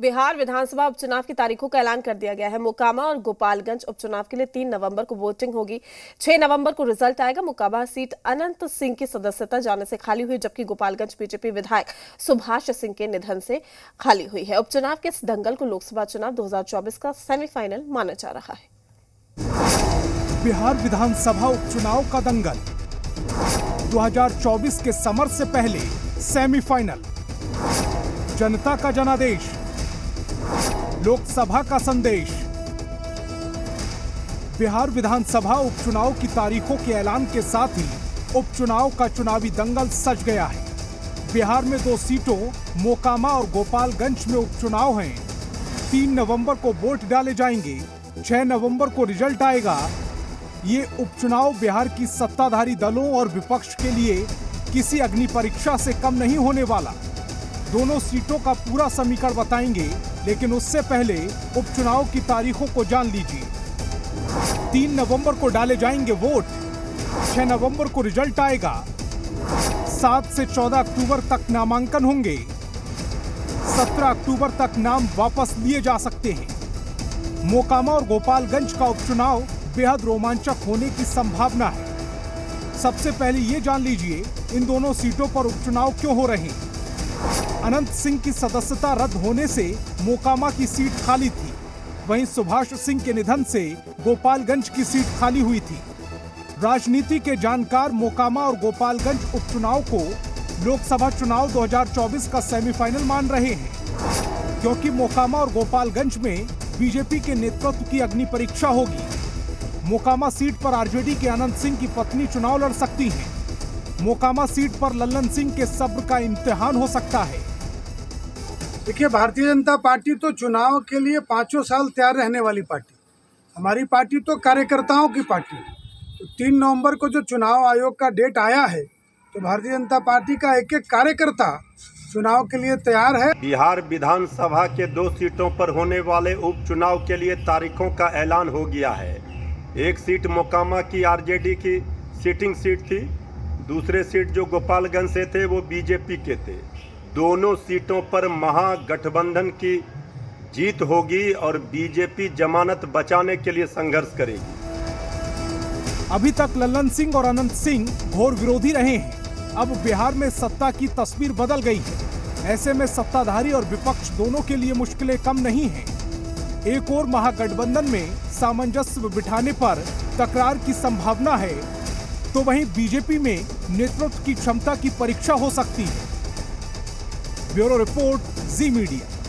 बिहार विधानसभा उपचुनाव की तारीखों का ऐलान कर दिया गया है। मोकामा और गोपालगंज उपचुनाव के लिए 3 नवंबर को वोटिंग होगी। 6 नवंबर को रिजल्ट आएगा। मोकामा सीट अनंत सिंह की सदस्यता जाने से खाली हुई, जबकि गोपालगंज बीजेपी विधायक सुभाष सिंह के निधन से खाली हुई है। उपचुनाव के इस दंगल को लोकसभा चुनाव 2024 का सेमीफाइनल माना जा रहा है। बिहार विधानसभा उपचुनाव का दंगल 2024 के समर से पहले सेमीफाइनल। जनता का जनादेश, लोकसभा का संदेश। बिहार विधानसभा उपचुनाव की तारीखों के ऐलान के साथ ही उपचुनाव का चुनावी दंगल सज गया है। बिहार में 2 सीटों मोकामा और गोपालगंज में उपचुनाव हैं। 3 नवंबर को वोट डाले जाएंगे। 6 नवंबर को रिजल्ट आएगा। ये उपचुनाव बिहार की सत्ताधारी दलों और विपक्ष के लिए किसी अग्नि परीक्षा से कम नहीं होने वाला। दोनों सीटों का पूरा समीकरण बताएंगे, लेकिन उससे पहले उपचुनाव की तारीखों को जान लीजिए। 3 नवंबर को डाले जाएंगे वोट। 6 नवंबर को रिजल्ट आएगा। 7 से 14 अक्टूबर तक नामांकन होंगे। 17 अक्टूबर तक नाम वापस लिए जा सकते हैं। मोकामा और गोपालगंज का उपचुनाव बेहद रोमांचक होने की संभावना है। सबसे पहले ये जान लीजिए इन दोनों सीटों पर उपचुनाव क्यों हो रहे हैं। अनंत सिंह की सदस्यता रद्द होने से मोकामा की सीट खाली थी। वहीं सुभाष सिंह के निधन से गोपालगंज की सीट खाली हुई थी। राजनीति के जानकार मोकामा और गोपालगंज उपचुनाव को लोकसभा चुनाव 2024 का सेमीफाइनल मान रहे हैं, क्योंकि मोकामा और गोपालगंज में बीजेपी के नेतृत्व की अग्नि परीक्षा होगी। मोकामा सीट पर आरजेडी के अनंत सिंह की पत्नी चुनाव लड़ सकती हैं। मोकामा सीट पर लल्लन सिंह के सब्र का इम्तिहान हो सकता है। देखिए, भारतीय जनता पार्टी तो चुनाव के लिए 5 साल तैयार रहने वाली पार्टी। हमारी पार्टी तो कार्यकर्ताओं की पार्टी है। तो 3 नवंबर को जो चुनाव आयोग का डेट आया है, तो भारतीय जनता पार्टी का एक एक कार्यकर्ता चुनाव के लिए तैयार है। बिहार विधानसभा के 2 सीटों पर होने वाले उपचुनाव के लिए तारीखों का ऐलान हो गया है। एक सीट मोकामा की आरजेडी की सिटिंग सीट थी। दूसरे सीट जो गोपालगंज से थे वो बीजेपी के थे। दोनों सीटों पर महागठबंधन की जीत होगी और बीजेपी जमानत बचाने के लिए संघर्ष करेगी। अभी तक लल्लन सिंह और अनंत सिंह घोर विरोधी रहे हैं। अब बिहार में सत्ता की तस्वीर बदल गई है। ऐसे में सत्ताधारी और विपक्ष दोनों के लिए मुश्किलें कम नहीं हैं। एक और महागठबंधन में सामंजस्य बिठाने पर टकरार की संभावना है, तो वहीं बीजेपी में नेतृत्व की क्षमता की परीक्षा हो सकती है। ब्यूरो रिपोर्ट, जी मीडिया।